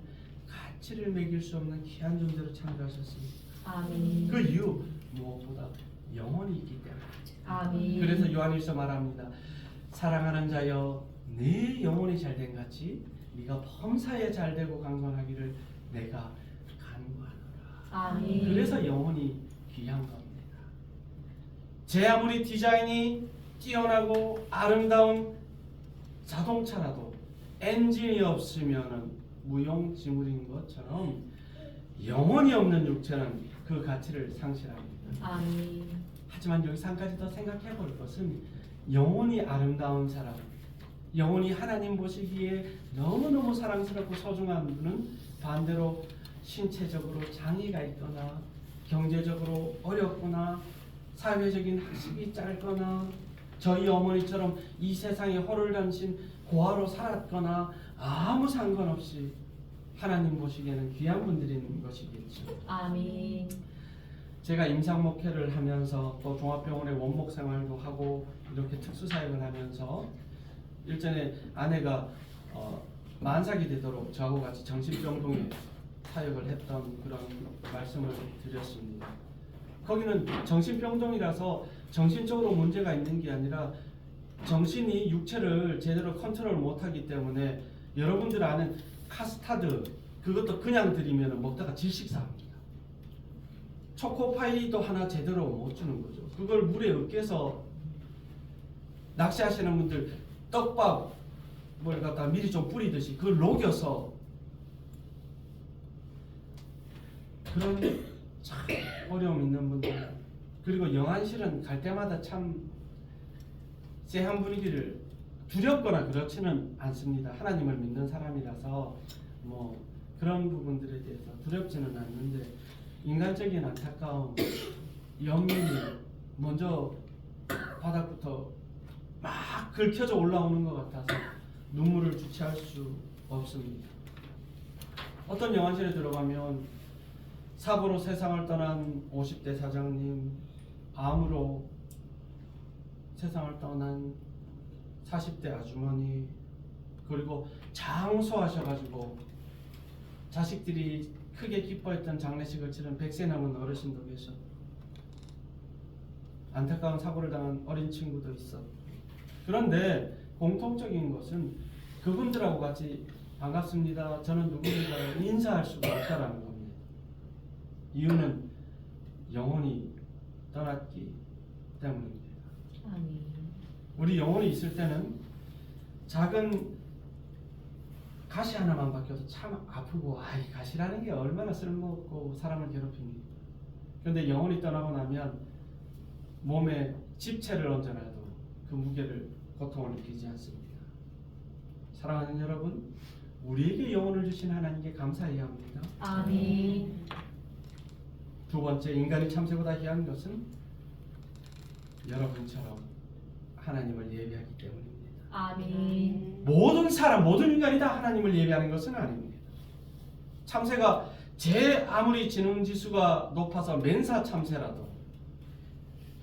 가치를 매길 수 없는 귀한 존재로 창조하셨습니다. 아멘. 그 이유 무엇보다 영혼이 있기 때문이죠. 아멘. 그래서 요한일서 말합니다. 사랑하는 자여, 네 영혼이 잘된 같이 네가 범사에 잘되고 강건하기를 내가 간구하노라. 아멘. 그래서 영혼이 귀한 겁니다. 제 아무리 디자인이 뛰어나고 아름다운 자동차라도 엔진이 없으면은 무용지물인 것처럼 영혼이 없는 육체는 그 가치를 상실합니다. 아멘. 하지만 여기서 한 가지 더 생각해 볼 것은 영혼이 아름다운 사람, 영혼이 하나님 보시기에 너무너무 사랑스럽고 소중한 분은 반대로 신체적으로 장애가 있거나 경제적으로 어렵거나 사회적인 학식이 짧거나 저희 어머니처럼 이 세상에 허를 단신 고아로 살았거나 아무 상관없이 하나님 보시기에는 귀한 분들인 것이겠죠. 아멘. 제가 임상 목회를 하면서 또 종합병원의 원목 생활도 하고 이렇게 특수 사역을 하면서 일전에 아내가 만삭이 되도록 저하고 같이 정신병동에 사역을 했던 그런 말씀을 드렸습니다. 거기는 정신병동이라서 정신적으로 문제가 있는 게 아니라 정신이 육체를 제대로 컨트롤 못하기 때문에 여러분들 아는 카스타드 그것도 그냥 드리면 먹다가 질식사합니다. 초코파이도 하나 제대로 못 주는 거죠. 그걸 물에 으깨서 낚시하시는 분들 떡밥을 갖다 미리 좀 뿌리듯이 그걸 녹여서 그런 참 어려움 있는 분들 그리고 영안실은 갈 때마다 참 쎄한 분위기를 두렵거나 그렇지는 않습니다. 하나님을 믿는 사람이라서 뭐 그런 부분들에 대해서 두렵지는 않는데 인간적인 안타까움, 연민이 먼저 바닥부터 막 긁혀져 올라오는 것 같아서 눈물을 주체할 수 없습니다. 어떤 영안실에 들어가면 사고로 세상을 떠난 50대 사장님, 암으로 세상을 떠난 40대 아주머니, 그리고 장수하셔가지고 자식들이 크게 기뻐했던 장례식을 치른 100세 넘은 어르신도 계셔. 안타까운 사고를 당한 어린 친구도 있어. 그런데 공통적인 것은 그분들하고 같이 반갑습니다. 저는 누구입니다. 인사할 수가 없다라는 겁니다. 이유는 영혼이 떠났기 때문입니다. 아멘. 우리 영혼이 있을 때는 작은 가시 하나만 바뀌어도 참 아프고 이 가시라는 게 얼마나 쓸모없고 사람을 괴롭힙니까? 그런데 영혼이 떠나고 나면 몸에 집체를 얹어놔도 그 무게를 고통을 느끼지 않습니다. 사랑하는 여러분, 우리에게 영혼을 주신 하나님께 감사해야 합니다. 아멘. 두 번째, 인간이 참새보다 귀한 것은 여러분처럼 하나님을 예배하기 때문입니다. 아멘. 모든 사람, 모든 인간이 다 하나님을 예배하는 것은 아닙니다. 참새가 아무리 지능지수가 높아서 멘사 참새라도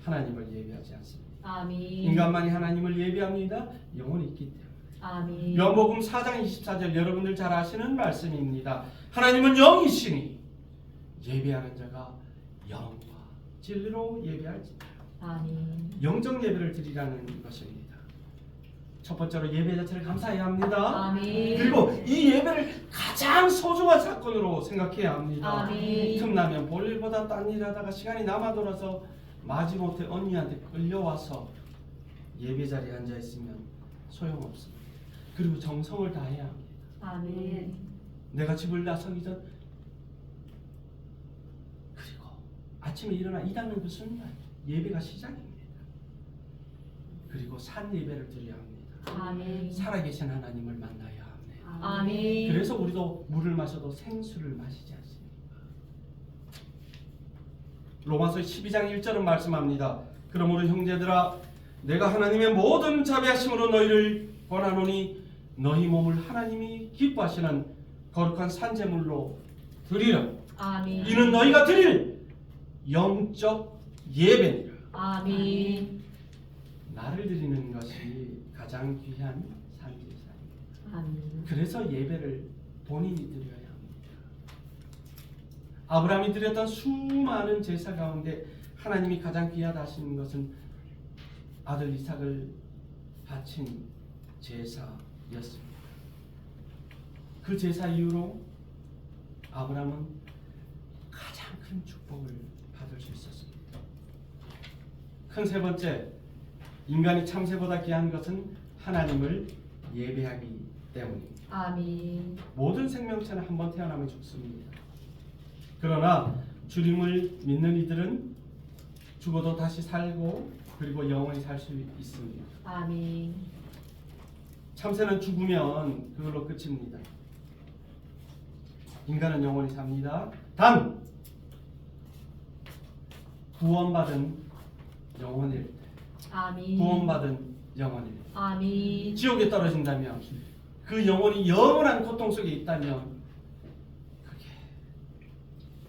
하나님을 예배하지 않습니다. 아멘. 인간만이 하나님을 예배합니다. 영혼이 있기 때문에. 아멘. 요한복음 4장 24절 여러분들 잘 아시는 말씀입니다. 하나님은 영이시니 예배하는 자가 영과 진리로 예배할지다. 아멘. 영적 예배를 드리라는 것입니다. 첫 번째로 예배 자체를 감사해야 합니다. 아멘. 그리고 이 예배를 가장 소중한 사건으로 생각해야 합니다. 아멘. 틈나면 볼일보다 딴 일 하다가 시간이 남아 돌아서 마지못해 언니한테 끌려와서 예배 자리에 앉아 있으면 소용없습니다. 그리고 정성을 다해야 합니다. 아멘. 내가 집을 나서기 전 그리고 아침에 일어나 이 닦는 그 순간 예배가 시작입니다. 그리고 산 예배를 드려야 합니다. 아멘. 살아계신 하나님을 만나야 합니다. 아멘. 그래서 우리도 물을 마셔도 생수를 마시지 않습니까? 로마서 12장 1절은 말씀합니다. 그러므로 형제들아 내가 하나님의 모든 자비하심으로 너희를 권하노니 너희 몸을 하나님이 기뻐하시는 거룩한 산제물로 드리라. 아멘. 이는 너희가 드릴 영적 예배니라. 아멘. 나를 드리는 것이 가장 귀한 산제사입니다. 아멘. 그래서 예배를 본인이 드려야 합니다. 아브라함이 드렸던 수많은 제사 가운데 하나님이 가장 귀하다 하시는 것은 아들 이삭을 바친 제사였습니다. 그 제사 이후로 아브라함은 가장 큰 축복을 받을 수 있었습니다. 큰 세 번째, 인간이 참새보다 귀한 것은 하나님을 예배하기 때문입니다. 아멘. 모든 생명체는 한 번 태어나면 죽습니다. 그러나 주님을 믿는 이들은 죽어도 다시 살고 그리고 영원히 살 수 있습니다. 아멘. 참새는 죽으면 그걸로 끝입니다. 인간은 영원히 삽니다. 단 구원받은 영혼일 때, 아멘. 구원받은 영혼일 때, 아멘. 지옥에 떨어진다면 그 영혼이 영원한 고통 속에 있다면 그게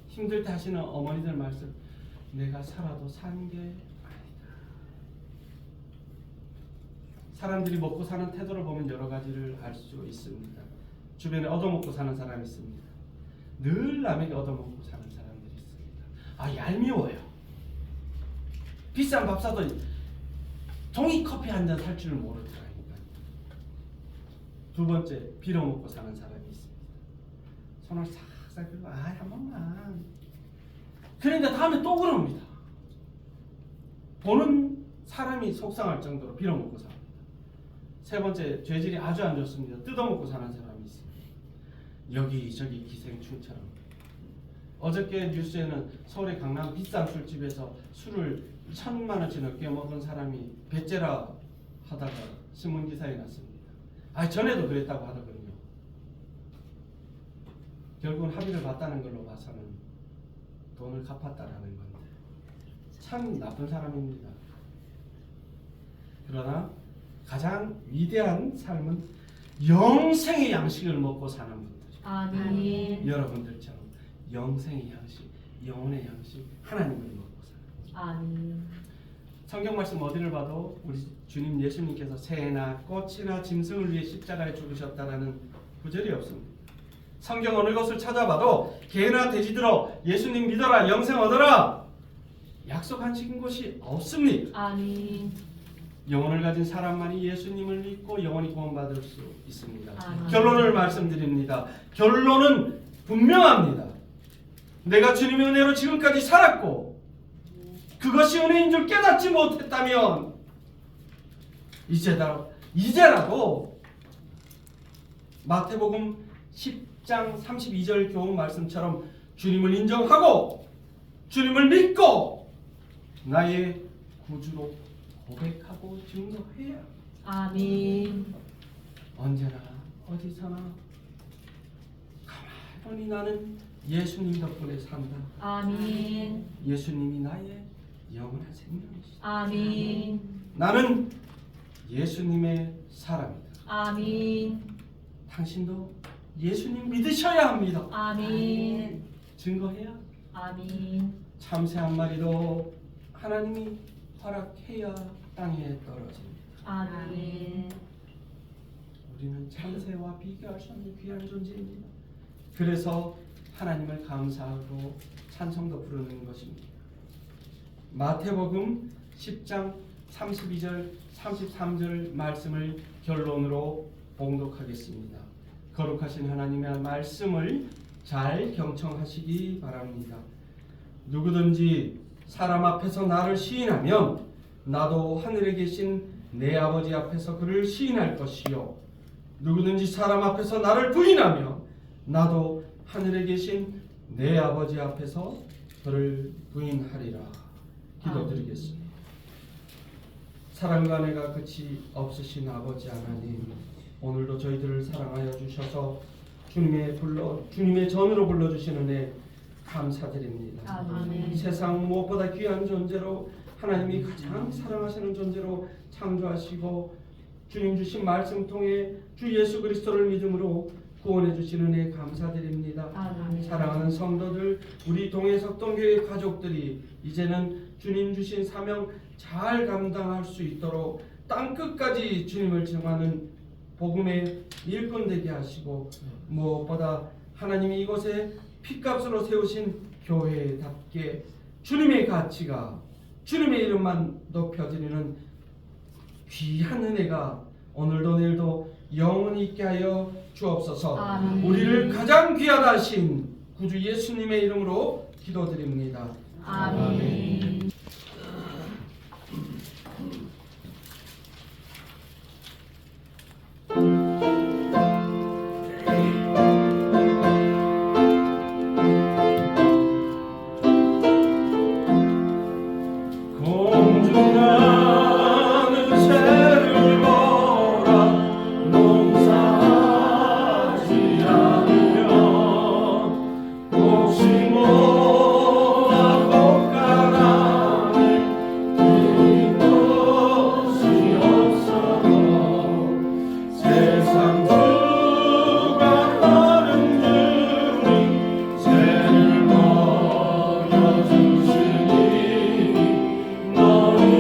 힘들 때 하시는 어머니들 말씀, 내가 살아도 산 게 아니다. 사람들이 먹고 사는 태도를 보면 여러 가지를 알 수 있습니다. 주변에 얻어먹고 사는 사람이 있습니다. 늘 남에게 얻어먹고 사는 사람들이 있습니다. 얄미워요. 비싼 밥 사도 종이 커피 한 잔 살 줄 모르더라니까. 두 번째, 빌어먹고 사는 사람이 있습니다. 손을 싹싹 들고 한 번만. 그런데 다음에 또 그럽니다. 보는 사람이 속상할 정도로 빌어먹고 삽니다. 세 번째, 죄질이 아주 안 좋습니다. 뜯어먹고 사는 사람이 있습니다. 여기저기 기생충처럼. 어저께 뉴스에는 서울의 강남 비싼 술집에서 술을 1,000만 원치 넘게 먹은 사람이 배째라 하다가 신문 기사에 났습니다. 전에도 그랬다고 하더군요. 결국은 합의를 봤다는 걸로 봐서는 돈을 갚았다라는 건데 참 나쁜 사람입니다. 그러나 가장 위대한 삶은 영생의 양식을 먹고 사는 분들. 아멘. 여러분들처럼 영생의 양식, 영혼의 양식, 하나님을 먹고 살아요. 아멘. 성경 말씀 어디를 봐도 우리 주님 예수님께서 새나 꽃이나 짐승을 위해 십자가에 죽으셨다라는 구절이 없습니다. 성경 어느 것을 찾아봐도 개나 돼지 들어 예수님 믿어라 영생 얻어라 약속하신 곳이 없습니다. 아멘. 영혼을 가진 사람만이 예수님을 믿고 영원히 구원받을 수 있습니다. 아멘. 결론을 말씀드립니다. 결론은 분명합니다. 내가 주님의 은혜로 지금까지 살았고 그것이 은혜인 줄 깨닫지 못했다면 이제라도 마태복음 10장 32절 교훈 말씀처럼 주님을 인정하고 주님을 믿고 나의 구주로 고백하고 증거해야 아멘. 언제나 어디서나 가만히 나는 예수님 덕분에 산다. 아멘. 예수님이 나의 영원한 생명이시다. 아멘. 나는 예수님의 사람이다. 아멘. 당신도 예수님 믿으셔야 합니다. 아멘. 증거해야 아멘. 참새 한 마리도 하나님이 허락해야 땅에 떨어집니다. 아멘. 우리는 참새와 비교할 수 없는 귀한 존재입니다. 그래서 하나님을 감사하고 찬송도 부르는 것입니다. 마태복음 10장 32절 33절 말씀을 결론으로 봉독하겠습니다. 거룩하신 하나님의 말씀을 잘 경청하시기 바랍니다. 누구든지 사람 앞에서 나를 시인하면 나도 하늘에 계신 내 아버지 앞에서 그를 시인할 것이요 누구든지 사람 앞에서 나를 부인하면 나도 하늘에 계신 내 아버지 앞에서 그를 부인하리라. 기도드리겠습니다. 사랑과 은혜가 끝이 없으신 아버지 하나님, 오늘도 저희들을 사랑하여 주셔서 주님의 전으로 불러주시는 은혜 감사드립니다. 아멘. 세상 무엇보다 귀한 존재로 하나님이 가장 사랑하시는 존재로 창조하시고 주님 주신 말씀 통해 주 예수 그리스도를 믿음으로 구원해 주시는 은혜 감사드립니다. 아멘. 사랑하는 성도들, 우리 동해석동교회 가족들이 이제는 주님 주신 사명 잘 감당할 수 있도록 땅끝까지 주님을 증하는 복음의 일꾼 되게 하시고 무엇보다 하나님이 이곳에 핏값으로 세우신 교회답게 주님의 가치가 주님의 이름만 높여드리는 귀한 은혜가 오늘도 내일도 영원히 있게 하여 주옵소서. 아멘. 우리를 가장 귀하다 하신 구주 예수님의 이름으로 기도드립니다. 아멘. 공중하는 새를 보라 농사하지 않으면 곡식모아 꽃가랑이 드린 것이 없어도 세상 주가 하는 주님 새를 보여주시니 너희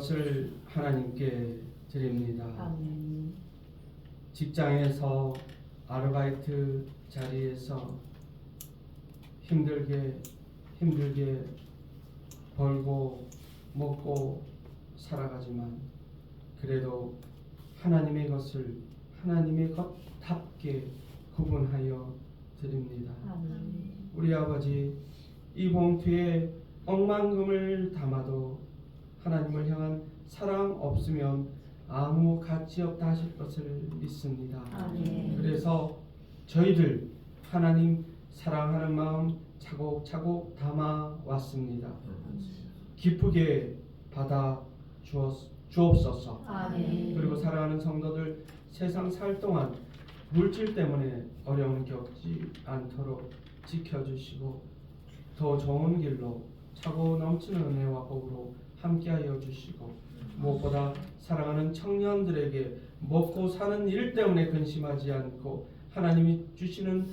것을 하나님께 드립니다. 아멘. 직장에서 아르바이트 자리에서 힘들게 벌고 먹고 살아가지만 그래도 하나님의 것을 하나님의 것답게 구분하여 드립니다. 아멘. 우리 아버지, 이 봉투에 억만금을 담아도 하나님을 향한 사랑 없으면 아무 가치 없다 하실 것을 믿습니다. 아멘. 그래서 저희들 하나님 사랑하는 마음 차곡차곡 담아 왔습니다. 기쁘게 받아 주옵소서. 아멘. 그리고 사랑하는 성도들 세상 살 동안 물질 때문에 어려움 겪지 않도록 지켜주시고 더 좋은 길로 차고 넘치는 은혜와 복으로 함께하여 주시고 무엇보다 사랑하는 청년들에게 먹고 사는 일 때문에 근심하지 않고 하나님이 주시는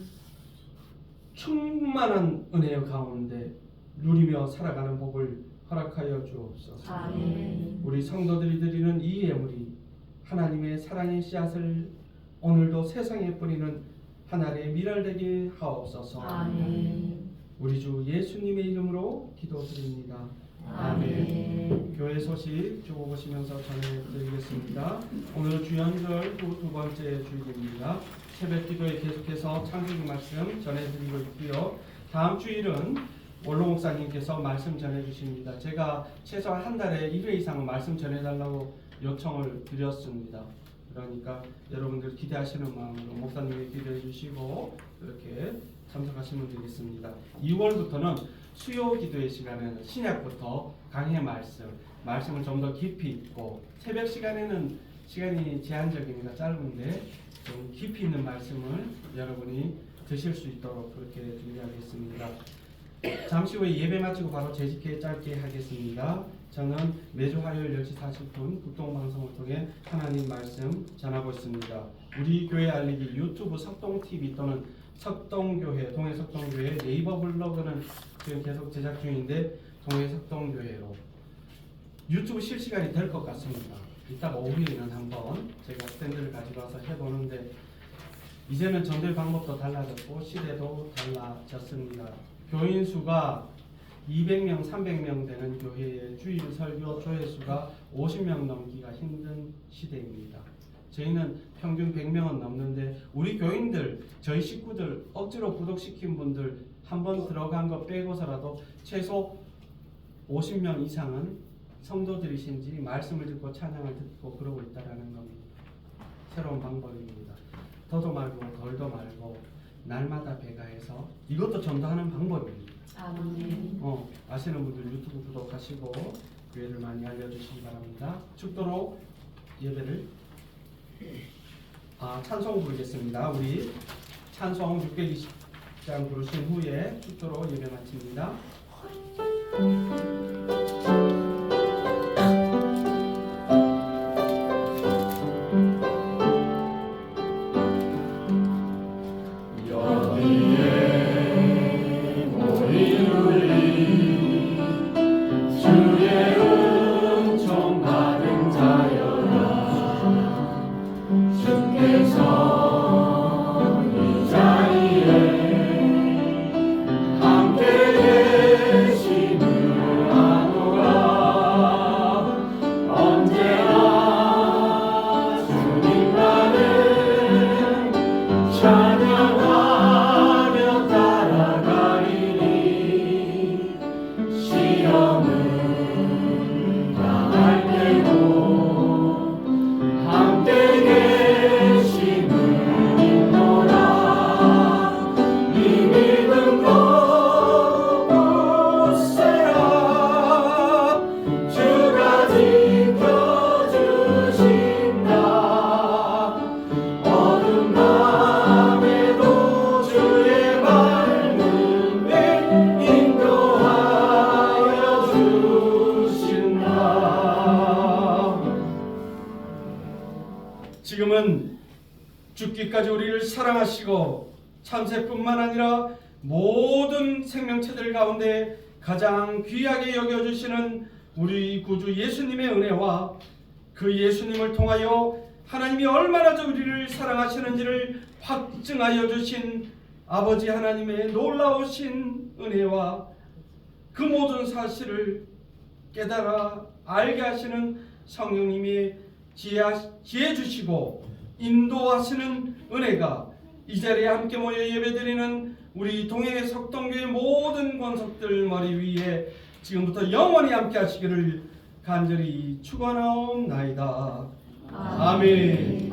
충만한 은혜 가운데 누리며 살아가는 복을 허락하여 주옵소서. 아멘. 우리 성도들이 드리는 이 예물이 하나님의 사랑의 씨앗을 오늘도 세상에 뿌리는 하나님의 미랄되게 하옵소서. 아멘. 우리 주 예수님의 이름으로 기도드립니다. 아멘. 교회 소식 쭉 보시면서 전해드리겠습니다. 오늘 주연절 후 두 번째 주일입니다. 새벽 기도에 계속해서 창세기 말씀 전해드리고 있고요. 다음 주일은 원로 목사님께서 말씀 전해주십니다. 제가 최소한 한 달에 1회 이상은 말씀 전해달라고 요청을 드렸습니다. 그러니까 여러분들 기대하시는 마음으로 목사님이 기도해 주시고 그렇게 참석하시면 되겠습니다. 2월부터는 수요 기도의 시간에는 신약부터 강해 말씀을 좀 더 깊이 있고 새벽 시간에는 시간이 제한적이니까 짧은데 좀 깊이 있는 말씀을 여러분이 드실 수 있도록 그렇게 준비하겠습니다. 잠시 후에 예배 마치고 바로 재직회 짧게 하겠습니다. 저는 매주 화요일 10시 40분 북동방송을 통해 하나님 말씀 전하고 있습니다. 우리 교회 알리기 유튜브 석동TV 또는 석동교회, 동해석동교회 네이버 블로그는 지금 계속 제작 중인데 동해석동교회로 유튜브 실시간이 될 것 같습니다. 이따가 오후에는 한번 제가 스탠드를 가지고 와서 해보는데 이제는 전달 방법도 달라졌고 시대도 달라졌습니다. 교인 수가 200명, 300명 되는 교회의 주일 설교 조회수가 50명 넘기가 힘든 시대입니다. 저희는 평균 100명은 넘는데 우리 교인들, 저희 식구들 억지로 구독시킨 분들 한 번 들어간 거 빼고서라도 최소 50명 이상은 성도들이신지 말씀을 듣고 찬양을 듣고 그러고 있다는 겁니다. 새로운 방법입니다. 더도 말고 덜도 말고 날마다 배가해서 이것도 전도하는 방법입니다. 아멘. 아시는 분들 유튜브 구독하시고 교회를 많이 알려주시기 바랍니다. 축도로 예배를 찬송 부르겠습니다. 우리 찬송 620장 부르신 후에 축도로 예배 마칩니다. 지금은 죽기까지 우리를 사랑하시고 참새뿐만 아니라 모든 생명체들 가운데 가장 귀하게 여겨주시는 우리 구주 예수님의 은혜와 그 예수님을 통하여 하나님이 얼마나 우리를 사랑하시는지를 확증하여 주신 아버지 하나님의 놀라우신 은혜와 그 모든 사실을 깨달아 알게 하시는 성령님이 지혜 주시고 인도하시는 은혜가 이 자리에 함께 모여 예배드리는 우리 동행의 석동교회 모든 권속들 머리 위에 지금부터 영원히 함께 하시기를 간절히 축원하옵나이다. 아멘.